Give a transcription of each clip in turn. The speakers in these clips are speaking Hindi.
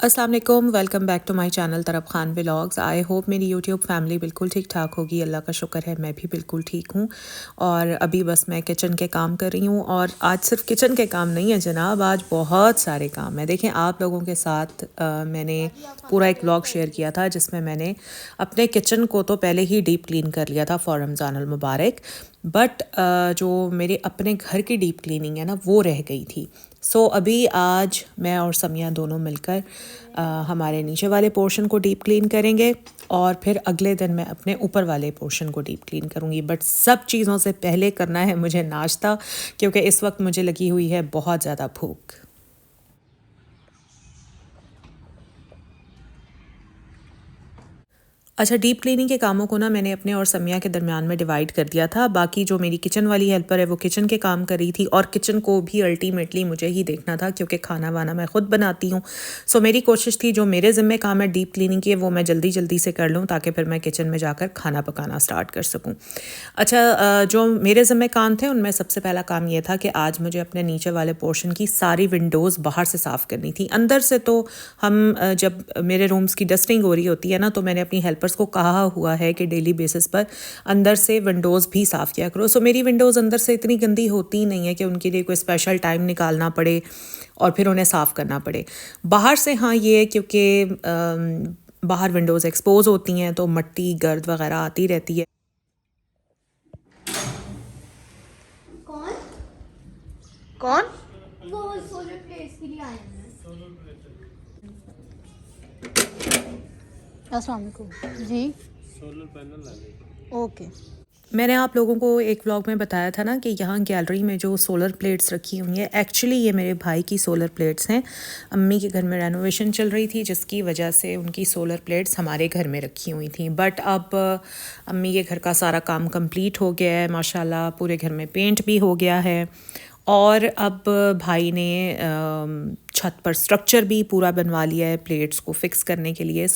अस्सलाम वालेकुम, welcome back to my channel Taraf Khan vlogs. I hope मेरी यूट्यूब फैमिली बिल्कुल ठीक ठाक होगी। अल्लाह का शुक्र है मैं भी बिल्कुल ठीक हूँ। और अभी बस मैं किचन के काम कर रही हूँ। और आज सिर्फ किचन के काम नहीं है जनाब, आज बहुत सारे काम है। देखें, आप लोगों के साथ मैंने पूरा एक व्लॉग शेयर किया था जिसमें मैंने अपने किचन को तो पहले ही डीप क्लीन कर लिया था फॉर रमज़ान अल मुबारक। बट जो मेरे अपने घर की डीप क्लीनिंग है ना, वो रह गई थी। अभी आज मैं और समिया दोनों मिलकर हमारे नीचे वाले पोर्शन को डीप क्लीन करेंगे और फिर अगले दिन मैं अपने ऊपर वाले पोर्शन को डीप क्लीन करूँगी। बट सब चीज़ों से पहले करना है मुझे नाश्ता, क्योंकि इस वक्त मुझे लगी हुई है बहुत ज़्यादा भूख। अच्छा, डीप क्लीनिंग के कामों को ना मैंने अपने और समिया के दरमियान में डिवाइड कर दिया था। बाकी जो मेरी किचन वाली हेल्पर है वो किचन के काम कर रही थी, और किचन को भी अल्टीमेटली मुझे ही देखना था क्योंकि खाना वाना मैं ख़ुद बनाती हूँ। मेरी कोशिश थी जो मेरे ज़िम्मे काम है डीप क्लीनिंग की वो मैं जल्दी जल्दी से कर लूँ ताकि फिर मैं किचन में जाकर खाना पकाना स्टार्ट कर सकूँ। अच्छा, जो मेरे ज़िम्मे काम थे उनमें सबसे पहला काम ये था कि आज मुझे अपने नीचे वाले पोर्शन की सारी विंडोज़ बाहर से साफ़ करनी थी। अंदर से तो हम जब मेरे रूम्स की डस्टिंग हो रही होती है ना, तो मैंने अपनी हेल्पर को कहा हुआ है कि डेली बेसिस पर अंदर से विंडोज़ भी साफ़ किया करो। मेरी विंडोज़ अंदर से इतनी गंदी होती नहीं है कि उनके लिए कोई स्पेशल टाइम निकालना पड़े और फिर उन्हें साफ़ करना पड़े। बाहर से हाँ, ये क्योंकि बाहर विंडोज़ एक्सपोज होती हैं तो मट्टी गर्द वगैरह आती रहती है। कौन कौन? वो सोलर प्लेट्स के लिए आए हैं। अस्सलाम वालेकुम जी। सोलर पैनल लगे। ओके। मैंने आप लोगों को एक व्लॉग में बताया था ना कि यहाँ गैलरी में जो सोलर प्लेट्स रखी हुई हैं, एक्चुअली ये मेरे भाई की सोलर प्लेट्स हैं। अम्मी के घर में रेनोवेशन चल रही थी जिसकी वजह से उनकी सोलर प्लेट्स हमारे घर में रखी हुई थी। बट अब अम्मी के घर का सारा काम कंप्लीट हो गया है माशाल्लाह, पूरे घर में पेंट भी हो गया है। और अब भाई ने छत पर स्ट्रक्चर भी पूरा बनवा लिया है प्लेट्स को फिक्स करने के लिए।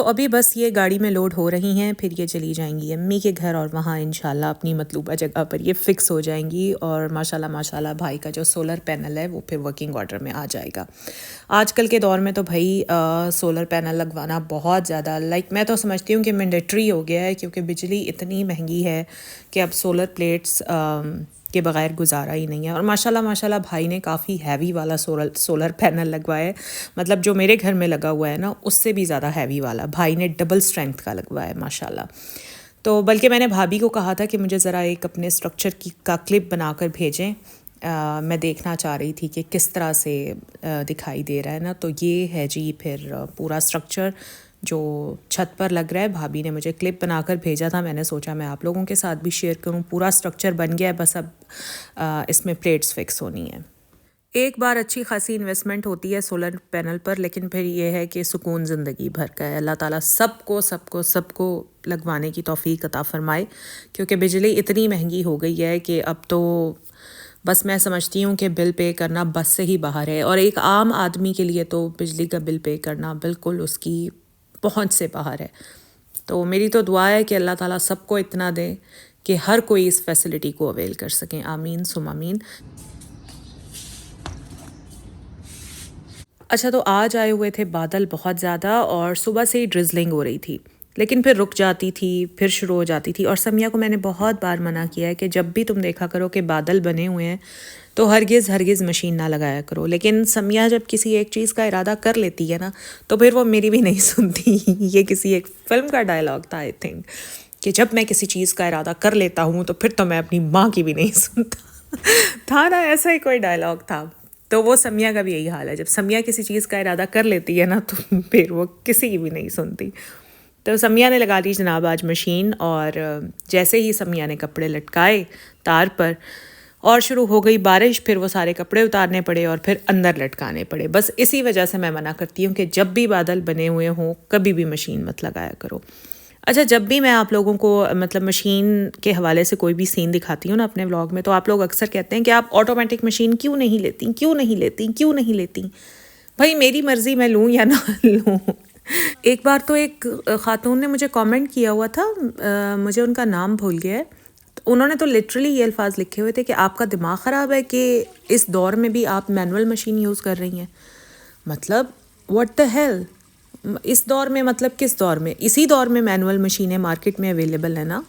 अभी बस ये गाड़ी में लोड हो रही हैं, फिर ये चली जाएंगी अम्मी के घर और वहाँ इंशाल्लाह अपनी मतलूबा जगह पर ये फ़िक्स हो जाएंगी। और माशाल्लाह माशाल्लाह भाई का जो सोलर पैनल है वो फिर वर्किंग ऑर्डर में आ जाएगा। आजकल के दौर में तो भाई सोलर पैनल लगवाना बहुत ज़्यादा मैं तो समझती हूँ कि मैंडेटरी हो गया है, क्योंकि बिजली इतनी महंगी है कि अब सोलर प्लेट्स के बग़ैर गुजारा ही नहीं है। और माशाल्लाह माशाल्लाह भाई ने काफ़ी हैवी वाला सोलर पैनल लगवाया है। मतलब जो मेरे घर में लगा हुआ है ना, उससे भी ज़्यादा हैवी वाला भाई ने डबल स्ट्रेंथ का लगवाया है माशाल्लाह। तो बल्कि मैंने भाभी को कहा था कि मुझे ज़रा एक अपने स्ट्रक्चर का क्लिप बनाकर भेजें। मैं देखना चाह रही थी कि किस तरह से दिखाई दे रहा है ना। तो ये है जी फिर पूरा स्ट्रक्चर जो छत पर लग रहा है। भाभी ने मुझे क्लिप बनाकर भेजा था, मैंने सोचा मैं आप लोगों के साथ भी शेयर करूं। पूरा स्ट्रक्चर बन गया है, बस अब इसमें प्लेट्स फिक्स होनी है। एक बार अच्छी खासी इन्वेस्टमेंट होती है सोलर पैनल पर, लेकिन फिर ये है कि सुकून ज़िंदगी भर का है। अल्लाह ताला सबको सबको सबको लगवाने की तौफीक अता फ़रमाए, क्योंकि बिजली इतनी महंगी हो गई है कि अब तो बस मैं समझती हूँ कि बिल पे करना बस से ही बाहर है। और एक आम आदमी के लिए तो बिजली का बिल पे करना बिल्कुल उसकी पहुँच से बाहर है। तो मेरी तो दुआ है कि अल्लाह ताला सबको इतना दे कि हर कोई इस फैसिलिटी को अवेल कर सकें। आमीन सुम आमीन। अच्छा, तो आज आए हुए थे बादल बहुत ज़्यादा और सुबह से ही ड्रिजलिंग हो रही थी, लेकिन फिर रुक जाती थी, फिर शुरू हो जाती थी। और समिया को मैंने बहुत बार मना किया है कि जब भी तुम देखा करो कि बादल बने हुए हैं तो हरगिज़ हरगिज़ मशीन ना लगाया करो। लेकिन समिया जब किसी एक चीज़ का इरादा कर लेती है ना, तो फिर वो मेरी भी नहीं सुनती। ये किसी एक फ़िल्म का डायलॉग था आई थिंक, कि जब मैं किसी चीज़ का इरादा कर लेता हूँ तो फिर तो मैं अपनी माँ की भी नहीं सुनता। था ना, ऐसा ही कोई डायलॉग था। तो वो समिया का भी यही हाल है, जब समिया किसी चीज़ का इरादा कर लेती है ना तो फिर वो किसी की भी नहीं सुनती। तो समिया ने लगा दी जनाब आज मशीन, और जैसे ही समिया ने कपड़े लटकाए तार पर और शुरू हो गई बारिश, फिर वो सारे कपड़े उतारने पड़े और फिर अंदर लटकाने पड़े। बस इसी वजह से मैं मना करती हूँ कि जब भी बादल बने हुए हों कभी भी मशीन मत लगाया करो। अच्छा, जब भी मैं आप लोगों को मतलब मशीन के हवाले से कोई भी सीन दिखाती हूँ ना अपने व्लॉग में, तो आप लोग अक्सर कहते हैं कि आप ऑटोमेटिक मशीन क्यों नहीं लेती, क्यों नहीं लेती, क्यों नहीं लेती। भाई मेरी मर्ज़ी, मैं लूँ या ना लूँ। एक बार तो एक ख़ातून ने मुझे कमेंट किया हुआ था, मुझे उनका नाम भूल गया है। तो उन्होंने तो लिटरली ये अल्फाज लिखे हुए थे कि आपका दिमाग ख़राब है कि इस दौर में भी आप मैनुअल मशीन यूज़ कर रही हैं। मतलब व्हाट द हेल। इस दौर में, मतलब किस दौर में, इसी दौर में मैनुअल मशीनें मार्केट में अवेलेबल है ना।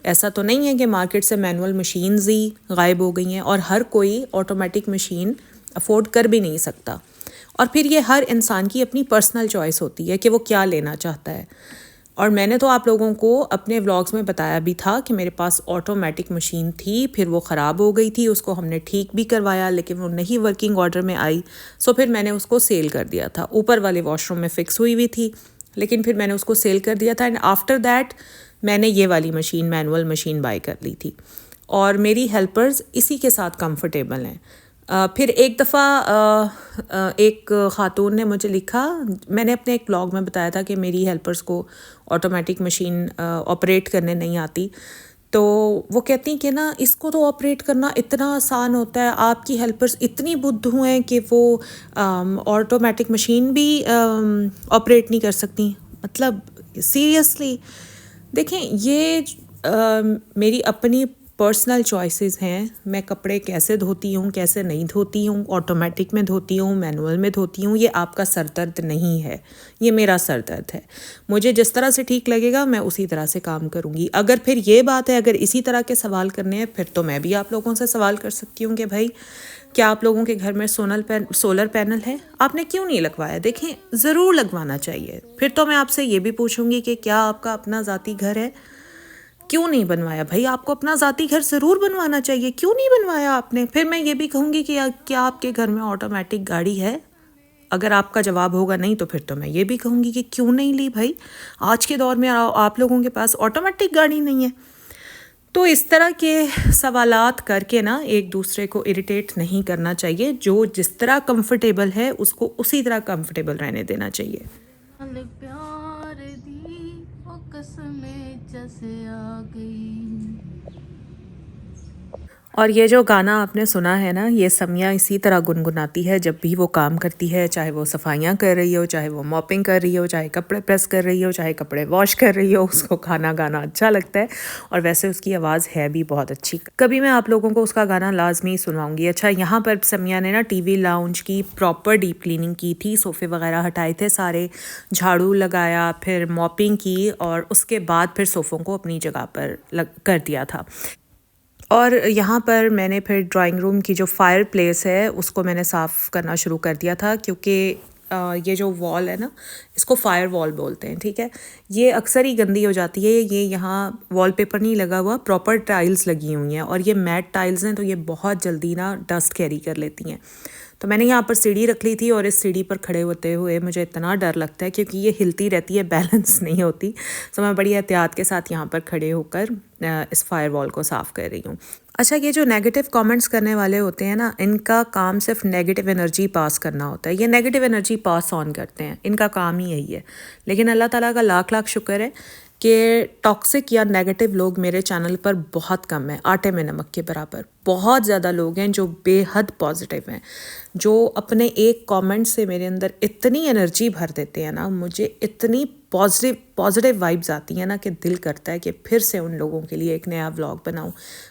ऐसा तो नहीं है कि मार्केट से मैनुअल मशीन्स ही गायब हो गई हैं और हर कोई ऑटोमेटिक मशीन अफोर्ड कर भी नहीं सकता। और फिर ये हर इंसान की अपनी पर्सनल चॉइस होती है कि वो क्या लेना चाहता है। और मैंने तो आप लोगों को अपने व्लॉग्स में बताया भी था कि मेरे पास ऑटोमेटिक मशीन थी, फिर वो ख़राब हो गई थी, उसको हमने ठीक भी करवाया लेकिन वो नहीं वर्किंग ऑर्डर में आई। सो फिर मैंने उसको सेल कर दिया था। ऊपर वाले वॉशरूम में फ़िक्स हुई थी लेकिन फिर मैंने उसको सेल कर दिया था। एंड आफ्टर दैट मैंने ये वाली मशीन, मैनुअल मशीन बाय कर ली थी और मेरी हेल्पर्स इसी के साथ कंफर्टेबल हैं। फिर एक दफ़ा एक ख़ातून ने मुझे लिखा, मैंने अपने एक ब्लॉग में बताया था कि मेरी हेल्पर्स को ऑटोमेटिक मशीन ऑपरेट करने नहीं आती। तो वो कहती कि ना इसको तो ऑपरेट करना इतना आसान होता है, आपकी हेल्पर्स इतनी बुद्धू हैं कि वो ऑटोमेटिक मशीन भी ऑपरेट नहीं कर सकती। मतलब सीरियसली देखें, ये मेरी अपनी पर्सनल चॉइसेस हैं। मैं कपड़े कैसे धोती हूँ, कैसे नहीं धोती हूँ, ऑटोमेटिक में धोती हूँ, मैनुअल में धोती हूँ, ये आपका सर दर्द नहीं है, ये मेरा सर दर्द है। मुझे जिस तरह से ठीक लगेगा मैं उसी तरह से काम करूँगी। अगर फिर ये बात है, अगर इसी तरह के सवाल करने हैं, फिर तो मैं भी आप लोगों से सवाल कर सकती हूँ कि भाई क्या आप लोगों के घर में सोलर पैनल है, आपने क्यों नहीं लगवाया? देखें, ज़रूर लगवाना चाहिए। फिर तो मैं आपसे ये भी पूछूंगी कि क्या आपका अपना ज़ाती घर है, क्यों नहीं बनवाया? भाई आपको अपना ज़ाती घर ज़रूर बनवाना चाहिए, क्यों नहीं बनवाया आपने? फिर मैं ये भी कहूँगी कि क्या आपके घर में ऑटोमेटिक गाड़ी है? अगर आपका जवाब होगा नहीं तो फिर तो मैं ये भी कहूँगी कि क्यों नहीं ली भाई। आज के दौर में आप लोगों के पास ऑटोमेटिक गाड़ी नहीं है। तो इस तरह के सवालात करके ना एक दूसरे को इरिटेट नहीं करना चाहिए। जो जिस तरह कंफर्टेबल है उसको उसी तरह कंफर्टेबल रहने देना चाहिए। नाल प्यार दी ओ कसमें जैसे आ गई। और ये जो गाना आपने सुना है ना, ये समिया इसी तरह गुनगुनाती है जब भी वो काम करती है, चाहे वो सफाइयाँ कर रही हो, चाहे वो मॉपिंग कर रही हो, चाहे कपड़े प्रेस कर रही हो, चाहे कपड़े वॉश कर रही हो, उसको खाना गाना अच्छा लगता है। और वैसे उसकी आवाज़ है भी बहुत अच्छी। कभी मैं आप लोगों को उसका गाना लाजमी सुनाऊंगी। अच्छा, यहाँ पर समिया ने ना टीवी लाउंज की प्रॉपर डीप क्लीनिंग की थी, सोफ़े वगैरह हटाए थे सारे, झाड़ू लगाया, फिर मॉपिंग की और उसके बाद फिर सोफ़ों को अपनी जगह पर कर दिया था। और यहाँ पर मैंने फिर ड्राइंग रूम की जो फायर प्लेस है उसको मैंने साफ़ करना शुरू कर दिया था, क्योंकि ये जो वॉल है ना, इसको फायर वॉल बोलते हैं, ठीक है। ये अक्सर ही गंदी हो जाती है। ये यहाँ वॉलपेपर नहीं लगा हुआ, प्रॉपर टाइल्स लगी हुई हैं और ये मैट टाइल्स हैं, तो ये बहुत जल्दी ना डस्ट कैरी कर लेती हैं। तो मैंने यहाँ पर सीढ़ी रख ली थी और इस सीढ़ी पर खड़े होते हुए मुझे इतना डर लगता है क्योंकि ये हिलती रहती है, बैलेंस नहीं होती। तो मैं बड़ी एहतियात के साथ यहाँ पर खड़े होकर इस फायर वॉल को साफ़ कर रही हूँ। अच्छा, ये जो नेगेटिव कमेंट्स करने वाले होते हैं ना, इनका काम सिर्फ नेगेटिव एनर्जी पास करना होता है। ये नेगेटिव एनर्जी पास ऑन करते हैं, इनका काम ही यही है। लेकिन अल्लाह ताला का लाख लाख शुक्र है कि टॉक्सिक या नेगेटिव लोग मेरे चैनल पर बहुत कम हैं, आटे में नमक के बराबर। बहुत ज़्यादा लोग हैं जो बेहद पॉजिटिव हैं, जो अपने एक कमेंट से मेरे अंदर इतनी एनर्जी भर देते हैं ना, मुझे इतनी पॉजिटिव वाइब्स आती हैं ना कि दिल करता है कि फिर से उन लोगों के लिए एक नया व्लॉग बनाऊं,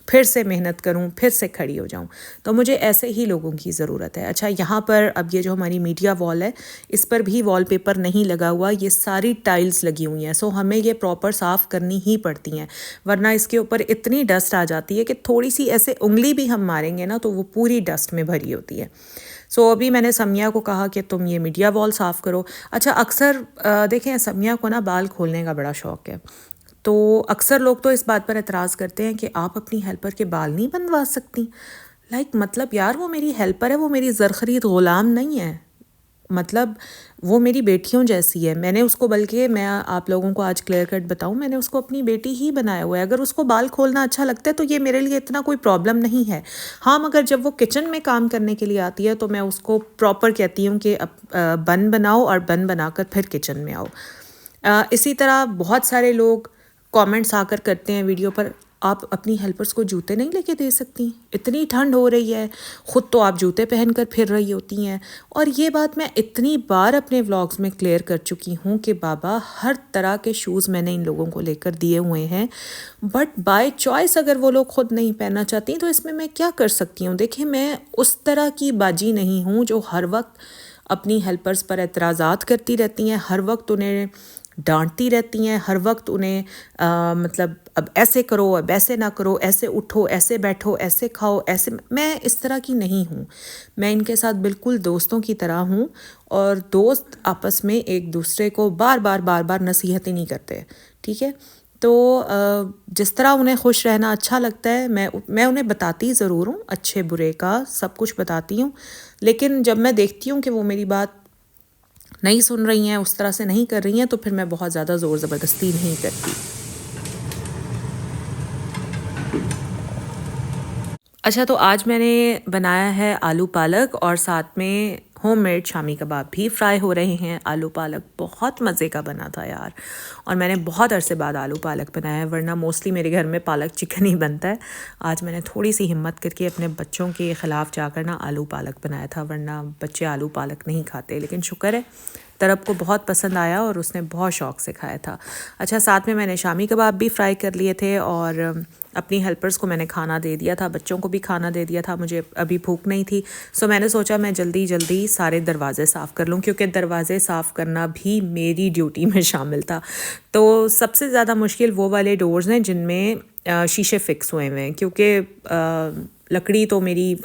फिर से मेहनत करूं, फिर से खड़ी हो जाऊं। तो मुझे ऐसे ही लोगों की ज़रूरत है। अच्छा, यहाँ पर अब ये जो हमारी मीडिया वॉल है, इस पर भी वॉलपेपर नहीं लगा हुआ, ये सारी टाइल्स लगी हुई हैं। सो हमें ये प्रॉपर साफ़ करनी ही पड़ती हैं, वरना इसके ऊपर इतनी डस्ट आ जाती है कि थोड़ी सी ऐसे उंगली भी हम मारेंगे ना तो वो पूरी डस्ट में भरी होती है। सो अभी मैंने समिया को कहा कि तुम ये मीडिया वॉल साफ़ करो। अच्छा, अक्सर देखें, समिया को ना बाल खोलने का बड़ा शौक़ है, तो अक्सर लोग तो इस बात पर एतराज़ करते हैं कि आप अपनी हेल्पर के बाल नहीं बनवा सकती। मतलब यार, वो मेरी हेल्पर है, वो मेरी ज़रख़रीद ग़ुलाम नहीं है। मतलब वो मेरी बेटियों जैसी है। मैंने उसको, बल्कि मैं आप लोगों को आज क्लियर कट बताऊं, मैंने उसको अपनी बेटी ही बनाया हुआ है। अगर उसको बाल खोलना अच्छा लगता है तो ये मेरे लिए इतना कोई प्रॉब्लम नहीं है। हाँ, मगर जब वो किचन में काम करने के लिए आती है तो मैं उसको प्रॉपर कहती हूँ कि बन बनाओ और बन बनाकर फिर किचन में आओ। इसी तरह बहुत सारे लोग कमेंट्स आकर करते हैं वीडियो पर, आप अपनी हेल्पर्स को जूते नहीं लेके दे सकती? इतनी ठंड हो रही है, ख़ुद तो आप जूते पहनकर फिर रही होती हैं। और ये बात मैं इतनी बार अपने व्लॉग्स में क्लियर कर चुकी हूँ कि बाबा, हर तरह के शूज़ मैंने इन लोगों को लेकर दिए हुए हैं, बट बाय चॉइस अगर वो लोग ख़ुद नहीं पहनना चाहती तो इसमें मैं क्या कर सकती हूँ? देखिए, मैं उस तरह की बाजी नहीं हूँ जो हर वक्त अपनी हेल्पर्स पर एतराज़ात करती रहती हैं, हर वक्त उन्हें डांटती रहती हैं, हर वक्त उन्हें मतलब अब ऐसे करो, अब ऐसे ना करो, ऐसे उठो, ऐसे बैठो, ऐसे खाओ, ऐसे। मैं इस तरह की नहीं हूँ, मैं इनके साथ बिल्कुल दोस्तों की तरह हूँ। और दोस्त आपस में एक दूसरे को बार बार नसीहतें नहीं करते, ठीक है। तो जिस तरह उन्हें खुश रहना अच्छा लगता है, मैं उन्हें बताती ज़रूर हूँ, अच्छे बुरे का सब कुछ बताती हूँ। लेकिन जब मैं देखती हूँ कि वो मेरी बात नहीं सुन रही हैं, उस तरह से नहीं कर रही हैं, तो फिर मैं बहुत ज़्यादा ज़ोर ज़बरदस्ती नहीं करती। अच्छा, तो आज मैंने बनाया है आलू पालक और साथ में होममेड शामी कबाब भी फ्राई हो रहे हैं। आलू पालक बहुत मज़े का बना था यार, और मैंने बहुत अरसे बाद आलू पालक बनाया है, वरना मोस्टली मेरे घर में पालक चिकन ही बनता है। आज मैंने थोड़ी सी हिम्मत करके अपने बच्चों के ख़िलाफ़ जाकर ना आलू पालक बनाया था, वरना बच्चे आलू पालक नहीं खाते। लेकिन शुक्र है तरब को बहुत पसंद आया और उसने बहुत शौक़ से खाया था। अच्छा, साथ में मैंने शामी कबाब भी फ्राई कर लिए थे और अपनी हेल्पर्स को मैंने खाना दे दिया था, बच्चों को भी खाना दे दिया था। मुझे अभी भूख नहीं थी, सो मैंने सोचा मैं जल्दी सारे दरवाज़े साफ़ कर लूँ, क्योंकि दरवाज़े साफ़ करना भी मेरी ड्यूटी में शामिल था। तो सबसे ज़्यादा मुश्किल वो वाले डोर्स हैं जिनमें शीशे फ़िक्स हुए हुए हैं, क्योंकि लकड़ी तो मेरी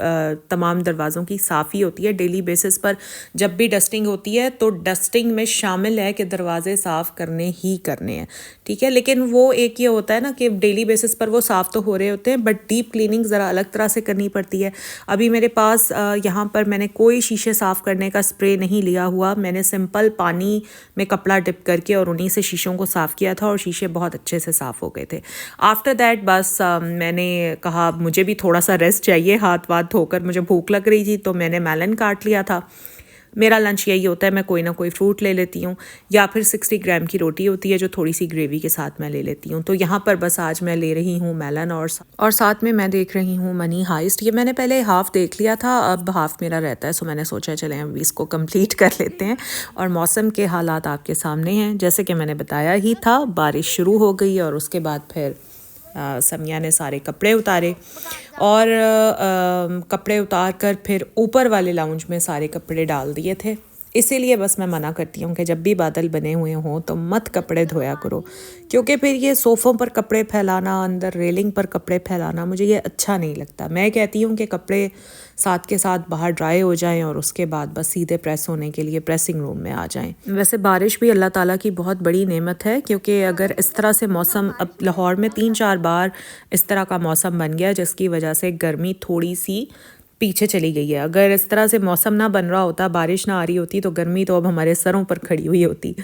तमाम दरवाज़ों की साफ़ ही होती है डेली बेसिस पर। जब भी डस्टिंग होती है तो डस्टिंग में शामिल है कि दरवाज़े साफ़ करने ही करने हैं, ठीक है। लेकिन वो एक ये होता है ना कि डेली बेसिस पर वो साफ़ तो हो रहे होते हैं, बट डीप क्लीनिंग ज़रा अलग तरह से करनी पड़ती है। अभी मेरे पास यहाँ पर मैंने कोई शीशे साफ़ करने का स्प्रे नहीं लिया हुआ, मैंने सिंपल पानी में कपड़ा डिप करके और उन्हीं से शीशों को साफ़ किया था और शीशे बहुत अच्छे से साफ़ हो गए थे। आफ्टर दैट बस मैंने कहा मुझे भी थोड़ा सा चाहिए, हाथ वाथ धोकर मुझे भूख लग रही थी, तो मैंने मेलन काट लिया था। मेरा लंच यही होता है, मैं कोई ना कोई फ्रूट ले लेती हूँ, या फिर 60 ग्राम की रोटी होती है जो थोड़ी सी ग्रेवी के साथ मैं ले लेती हूँ। तो यहाँ पर बस आज मैं ले रही हूँ मेलन और साथ में मैं देख रही हूँ मनी हाइस्ट। ये मैंने पहले हाफ़ देख लिया था, अब हाफ़ मेरा रहता है, सो मैंने सोचा चलें अभी इसको कंप्लीट कर लेते हैं। और मौसम के हालात आपके सामने हैं, जैसे कि मैंने बताया ही था, बारिश शुरू हो गई और उसके बाद फिर समिया ने सारे कपड़े उतारे और कपड़े उतार कर फिर ऊपर वाले लाउंज में सारे कपड़े डाल दिए थे। इसीलिए बस मैं मना करती हूँ कि जब भी बादल बने हुए हों तो मत कपड़े धोया करो, क्योंकि फिर ये सोफ़ों पर कपड़े फैलाना, अंदर रेलिंग पर कपड़े फैलाना, मुझे ये अच्छा नहीं लगता। मैं कहती हूँ कि कपड़े साथ के साथ बाहर ड्राई हो जाएं और उसके बाद बस सीधे प्रेस होने के लिए प्रेसिंग रूम में आ जाएं। वैसे बारिश भी अल्लाह ताला की बहुत बड़ी नेमत है, क्योंकि अगर इस तरह से मौसम, अब लाहौर में 3-4 बार इस तरह का मौसम बन गया जिसकी वजह से गर्मी थोड़ी सी पीछे चली गई है। अगर इस तरह से मौसम ना बन रहा होता, बारिश ना आ रही होती, तो गर्मी तो अब हमारे सरों पर खड़ी हुई होती।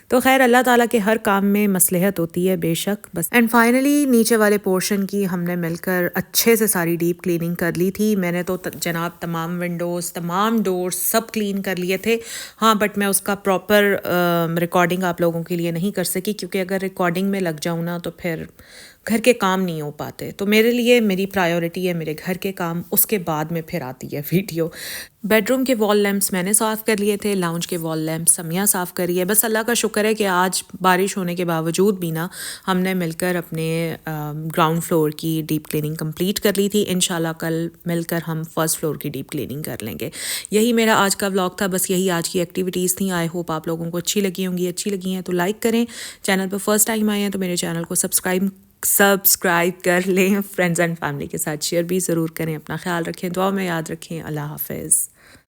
तो खैर अल्लाह ताला के हर काम में मसलहत होती है बेशक। बस एंड फाइनली नीचे वाले पोर्शन की हमने मिलकर अच्छे से सारी डीप क्लीनिंग कर ली थी। मैंने तो जनाब तमाम विंडोज़, तमाम डोर्स सब क्लीन कर लिए थे। हाँ, बट मैं उसका प्रॉपर रिकॉर्डिंग आप लोगों के लिए नहीं कर सकी, क्योंकि अगर रिकॉर्डिंग में लग जाऊँ ना तो फिर घर के काम नहीं हो पाते। तो मेरे लिए मेरी प्रायोरिटी है मेरे घर के काम, उसके बाद में फिर आती है वीडियो। बेडरूम के वॉल लैंप्स मैंने साफ़ कर लिए थे, लाउंज के वॉल लैंप्स समिया साफ़ करी है। बस अल्लाह का शुक्र है कि आज बारिश होने के बावजूद भी ना हमने मिलकर अपने ग्राउंड फ्लोर की डीप क्लीनिंग कंप्लीट कर ली थी। इंशाल्लाह कल मिलकर हम फर्स्ट फ्लोर की डीप क्लीनिंग कर लेंगे। यही मेरा आज का व्लॉग था, बस यही आज की एक्टिविटीज़ थी। आई होप आप लोगों को अच्छी लगी होंगी। अच्छी लगी हैं तो लाइक करें, चैनल पर फर्स्ट टाइम आए हैं तो मेरे चैनल को सब्सक्राइब कर लें, फ्रेंड्स एंड फैमिली के साथ शेयर भी ज़रूर करें। अपना ख्याल रखें, दुआ में याद रखें। अल्लाह हाफ़िज़।